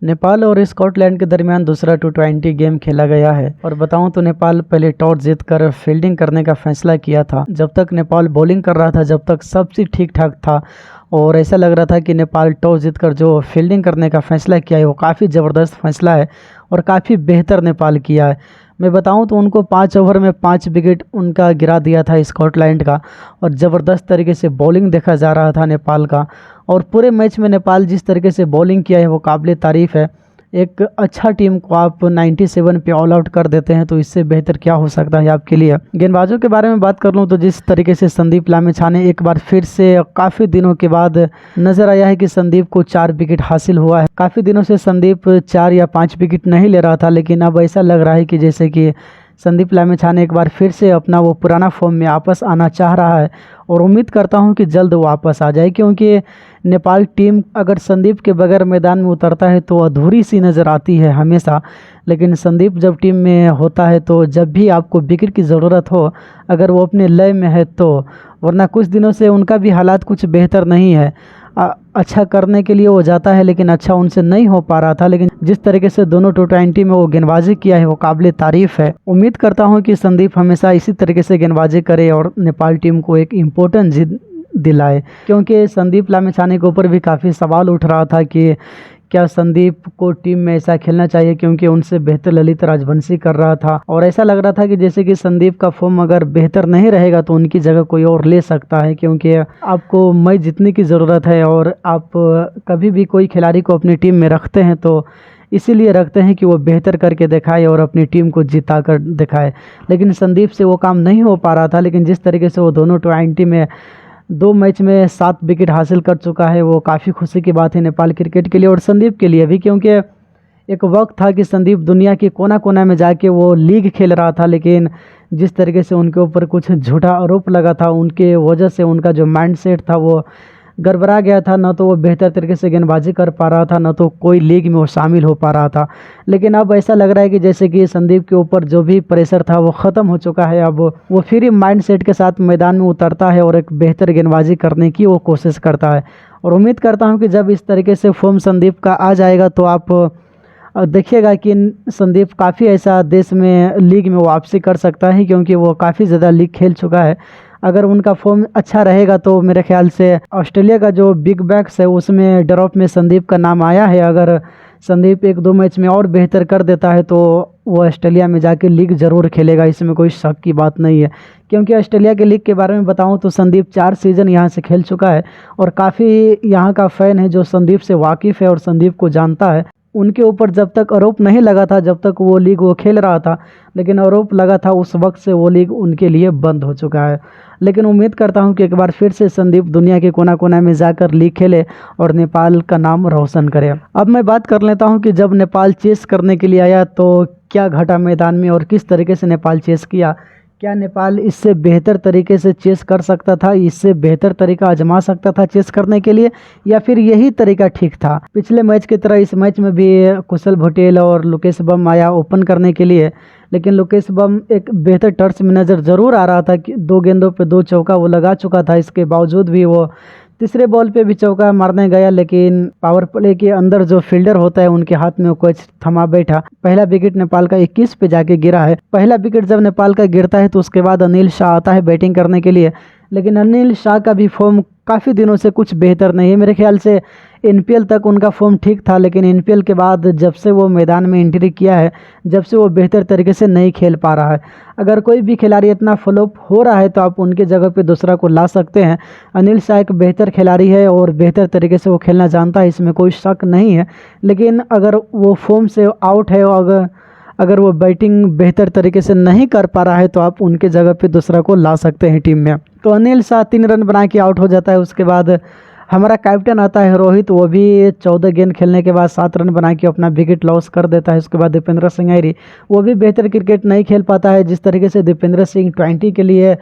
नेपाल और स्कॉटलैंड के दरमियान दूसरा T20 गेम खेला गया है और बताऊं तो नेपाल पहले टॉस जीतकर फील्डिंग करने का फैसला किया था। जब तक नेपाल बॉलिंग कर रहा था जब तक सब चीज़ ठीक ठाक था और ऐसा लग रहा था कि नेपाल टॉस जीतकर जो फील्डिंग करने का फैसला किया है वो काफ़ी ज़बरदस्त फैसला है और काफ़ी बेहतर नेपाल किया है। मैं बताऊं तो उनको 5 ओवर में 5 विकेट उनका गिरा दिया था स्कॉटलैंड का और ज़बरदस्त तरीके से बॉलिंग देखा जा रहा था नेपाल का। और पूरे मैच में नेपाल जिस तरीके से बॉलिंग किया है वो काबिल तारीफ़ है। एक अच्छा टीम को आप 97 पे ऑल आउट कर देते हैं तो इससे बेहतर क्या हो सकता है आपके लिए। गेंदबाजों के बारे में बात कर लूँ तो जिस तरीके से संदीप लामिछाने एक बार फिर से काफ़ी दिनों के बाद नज़र आया है कि संदीप को 4 विकेट हासिल हुआ है। काफ़ी दिनों से संदीप 4 या 5 विकेट नहीं ले रहा था, लेकिन अब ऐसा लग रहा है कि जैसे कि संदीप लामिछाने एक बार फिर से अपना वो पुराना फॉर्म में वापस आना चाह रहा है और उम्मीद करता हूं कि जल्द वापस आ जाए, क्योंकि नेपाल टीम अगर संदीप के बगैर मैदान में उतरता है तो अधूरी सी नज़र आती है हमेशा। लेकिन संदीप जब टीम में होता है तो जब भी आपको विकेट की ज़रूरत हो अगर वो अपने लय में है तो, वरना कुछ दिनों से उनका भी हालात कुछ बेहतर नहीं है। अच्छा करने के लिए वो जाता है लेकिन अच्छा उनसे नहीं हो पा रहा था, लेकिन जिस तरीके से दोनों T20 में वो गेंदबाजी किया है वो काबिल तारीफ़ है। उम्मीद करता हूं कि संदीप हमेशा इसी तरीके से गेंदबाजी करे और नेपाल टीम को एक इम्पोर्टेंट जीत दिलाए, क्योंकि संदीप लामिछाने के ऊपर भी काफ़ी सवाल उठ रहा था कि क्या संदीप को टीम में ऐसा खेलना चाहिए, क्योंकि उनसे बेहतर ललित राजवंशी कर रहा था और ऐसा लग रहा था कि जैसे कि संदीप का फॉर्म अगर बेहतर नहीं रहेगा तो उनकी जगह कोई और ले सकता है, क्योंकि आपको मैच जीतने की ज़रूरत है और आप कभी भी कोई खिलाड़ी को अपनी टीम में रखते हैं तो इसीलिए रखते हैं कि वो बेहतर करके दिखाए और अपनी टीम को जिता कर दिखाए। लेकिन संदीप से वो काम नहीं हो पा रहा था, लेकिन जिस तरीके से वो दोनों T20 में 2 मैच में 7 विकेट हासिल कर चुका है वो काफ़ी खुशी की बात है नेपाल क्रिकेट के लिए और संदीप के लिए भी, क्योंकि एक वक्त था कि संदीप दुनिया के कोना कोना में जाके वो लीग खेल रहा था, लेकिन जिस तरीके से उनके ऊपर कुछ झूठा आरोप लगा था उनके वजह से उनका जो माइंडसेट था वो गड़बड़ा गया था। न तो वो बेहतर तरीके से गेंदबाजी कर पा रहा था, न तो कोई लीग में वो शामिल हो पा रहा था। लेकिन अब ऐसा लग रहा है कि जैसे कि संदीप के ऊपर जो भी प्रेशर था वो ख़त्म हो चुका है। अब वो फिर माइंडसेट के साथ मैदान में उतरता है और एक बेहतर गेंदबाजी करने की वो कोशिश करता है और उम्मीद करता हूँ कि जब इस तरीके से फॉर्म संदीप का आ जाएगा तो आप देखिएगा कि संदीप काफ़ी ऐसा देश में लीग में वापसी कर सकता है, क्योंकि वो काफ़ी ज़्यादा लीग खेल चुका है। अगर उनका फॉर्म अच्छा रहेगा तो मेरे ख्याल से ऑस्ट्रेलिया का जो बिग बैक्स है उसमें ड्रॉप में संदीप का नाम आया है। अगर संदीप 1-2 मैच में और बेहतर कर देता है तो वो ऑस्ट्रेलिया में जाके लीग ज़रूर खेलेगा, इसमें कोई शक की बात नहीं है। क्योंकि ऑस्ट्रेलिया के लीग के बारे में बताऊं तो संदीप 4 सीज़न यहाँ से खेल चुका है और काफ़ी यहाँ का फ़ैन है जो संदीप से वाकिफ़ है और संदीप को जानता है। उनके ऊपर जब तक आरोप नहीं लगा था, जब तक वो लीग वो खेल रहा था, लेकिन आरोप लगा था उस वक्त से वो लीग उनके लिए बंद हो चुका है। लेकिन उम्मीद करता हूं कि एक बार फिर से संदीप दुनिया के कोना कोना में जाकर लीग खेले और नेपाल का नाम रोशन करे। अब मैं बात कर लेता हूं कि जब नेपाल चेस करने के लिए आया तो क्या घटा मैदान में और किस तरीके से नेपाल चेस किया। क्या नेपाल इससे बेहतर तरीके से चेस कर सकता था, इससे बेहतर तरीका आजमा सकता था चेस करने के लिए, या फिर यही तरीका ठीक था। पिछले मैच की तरह इस मैच में भी कुशल भुटेल और लोकेश बम आया ओपन करने के लिए, लेकिन लोकेश बम एक बेहतर टर्च में नज़र ज़रूर आ रहा था कि 2 गेंदों पे 2 चौका वो लगा चुका था। इसके बावजूद भी वो तीसरे बॉल पे भी चौका मारने गया, लेकिन पावर प्ले के अंदर जो फील्डर होता है उनके हाथ में वो कैच थमा बैठा। पहला विकेट नेपाल का 21 पे जाके गिरा है। पहला विकेट जब नेपाल का गिरता है तो उसके बाद अनिल शाह आता है बैटिंग करने के लिए, लेकिन अनिल शाह का भी फॉर्म काफ़ी दिनों से कुछ बेहतर नहीं है। मेरे ख्याल से NPL तक उनका फॉर्म ठीक था, लेकिन NPL के बाद जब से वो मैदान में एंट्री किया है जब से वो बेहतर तरीके से नहीं खेल पा रहा है। अगर कोई भी खिलाड़ी इतना फ्लॉप हो रहा है तो आप उनके जगह पे दूसरा को ला सकते हैं। अनिल शाह एक बेहतर खिलाड़ी है और बेहतर तरीके से वो खेलना जानता है, इसमें कोई शक नहीं है। लेकिन अगर वो फॉर्म से आउट है और अगर वो बैटिंग बेहतर तरीके से नहीं कर पा रहा है तो आप उनके जगह पे दूसरा को ला सकते हैं टीम में। तो अनिल शाह 3 रन बना के आउट हो जाता है। उसके बाद हमारा कैप्टन आता है रोहित, वो भी 14 गेंद खेलने के बाद 7 रन बना के अपना विकेट लॉस कर देता है। उसके बाद दीपेंद्र सिंह आयरी वो भी बेहतर क्रिकेट नहीं खेल पाता है। जिस तरीके से दीपेंद्र सिंह 20 के लिए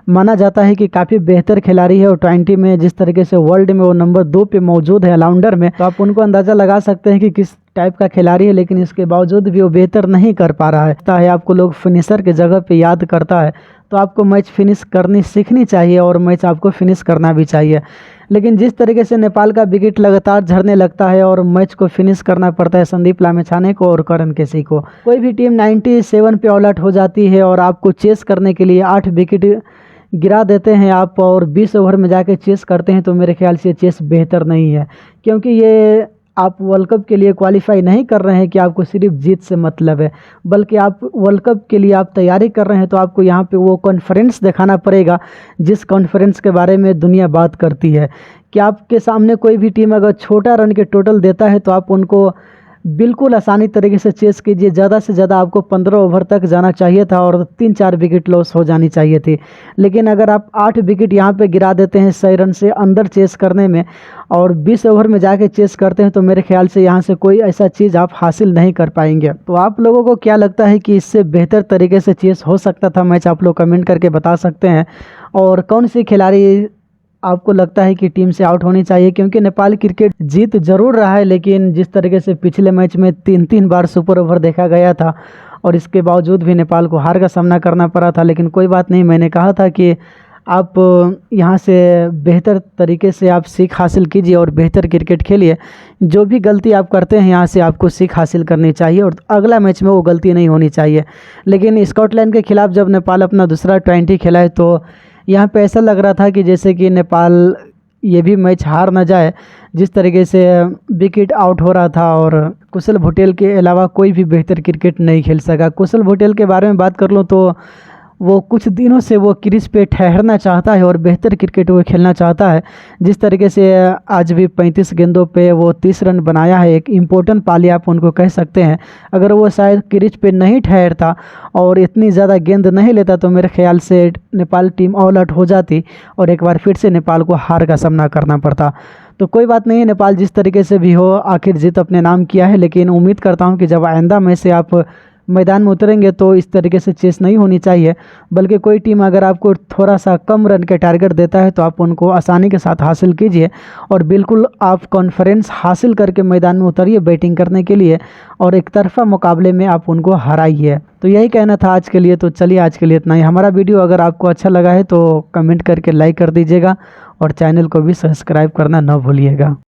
माना जाता है कि काफ़ी बेहतर खिलाड़ी है और 20 में जिस तरीके से वर्ल्ड में वो नंबर 2 पे मौजूद है ऑलराउंडर में, तो आप उनको अंदाज़ा लगा सकते हैं कि किस टाइप का खिलाड़ी है, लेकिन इसके बावजूद भी वो बेहतर नहीं कर पा रहा है। आपको लोग फिनिशर के जगह पे याद करता है, तो आपको मैच फिनिश करनी सीखनी चाहिए और मैच आपको फिनिश करना भी चाहिए। लेकिन जिस तरीके से नेपाल का विकेट लगातार झड़ने लगता है और मैच को फिनिश करना पड़ता है संदीप लामिछाने को और करण केसी को। कोई भी टीम 97 पे ऑल आउट हो जाती है और आपको चेस करने के लिए 8 विकेट गिरा देते हैं आप और 20 ओवर में जाके चेस करते हैं, तो मेरे ख्याल से चेस बेहतर नहीं है। क्योंकि ये आप वर्ल्ड कप के लिए क्वालिफाई नहीं कर रहे हैं कि आपको सिर्फ जीत से मतलब है, बल्कि आप वर्ल्ड कप के लिए आप तैयारी कर रहे हैं। तो आपको यहाँ पे वो कॉन्फिडेंस दिखाना पड़ेगा जिस कॉन्फिडेंस के बारे में दुनिया बात करती है। कि आपके सामने कोई भी टीम अगर छोटा रन के टोटल देता है तो आप उनको बिल्कुल आसानी तरीके से चेस कीजिए। ज़्यादा से ज़्यादा आपको 15 ओवर तक जाना चाहिए था और 3-4 विकेट लॉस हो जानी चाहिए थी। लेकिन अगर आप 8 विकेट यहाँ पे गिरा देते हैं 100 रन से अंदर चेस करने में और 20 ओवर में जाके चेस करते हैं, तो मेरे ख्याल से यहाँ से कोई ऐसा चीज़ आप हासिल नहीं कर पाएंगे। तो आप लोगों को क्या लगता है कि इससे बेहतर तरीके से चेस हो सकता था मैच? आप लोग कमेंट करके बता सकते हैं। और कौन सी खिलाड़ी आपको लगता है कि टीम से आउट होनी चाहिए? क्योंकि नेपाल क्रिकेट जीत जरूर रहा है, लेकिन जिस तरीके से पिछले मैच में 3-3 बार सुपर ओवर देखा गया था और इसके बावजूद भी नेपाल को हार का सामना करना पड़ा था। लेकिन कोई बात नहीं, मैंने कहा था कि आप यहाँ से बेहतर तरीके से आप सीख हासिल कीजिए और बेहतर क्रिकेट खेलिए। जो भी गलती आप करते हैं यहाँ से आपको सीख हासिल करनी चाहिए और अगला मैच में वो गलती नहीं होनी चाहिए। लेकिन स्कॉटलैंड के खिलाफ जब नेपाल अपना दूसरा 20 खेला है, तो यहाँ पे ऐसा लग रहा था कि जैसे कि नेपाल ये भी मैच हार न जाए। जिस तरीके से विकेट आउट हो रहा था और कुशल भुटेल के अलावा कोई भी बेहतर क्रिकेट नहीं खेल सका। कुशल भुटेल के बारे में बात कर लूँ तो वो कुछ दिनों से वो क्रीज पे ठहरना चाहता है और बेहतर क्रिकेट वो खेलना चाहता है। जिस तरीके से आज भी 35 गेंदों पे वो 30 रन बनाया है, एक इम्पोर्टेंट पारी आप उनको कह सकते हैं। अगर वो शायद क्रीज पे नहीं ठहरता और इतनी ज़्यादा गेंद नहीं लेता तो मेरे ख्याल से नेपाल टीम ऑल आउट हो जाती और एक बार फिर से नेपाल को हार का सामना करना पड़ता। तो कोई बात नहीं, नेपाल जिस तरीके से भी हो आखिर जीत अपने नाम किया है। लेकिन उम्मीद करता हूँ कि जब आइंदा में से आप मैदान में उतरेंगे तो इस तरीके से चेस नहीं होनी चाहिए, बल्कि कोई टीम अगर आपको थोड़ा सा कम रन के टारगेट देता है तो आप उनको आसानी के साथ हासिल कीजिए और बिल्कुल आप कॉन्फिडेंस हासिल करके मैदान में उतरिए बैटिंग करने के लिए और एक तरफा मुकाबले में आप उनको हराइए। तो यही कहना था आज के लिए। तो चलिए आज के लिए इतना ही। हमारा वीडियो अगर आपको अच्छा लगा है तो कमेंट करके लाइक कर दीजिएगा और चैनल को भी सब्सक्राइब करना न भूलिएगा।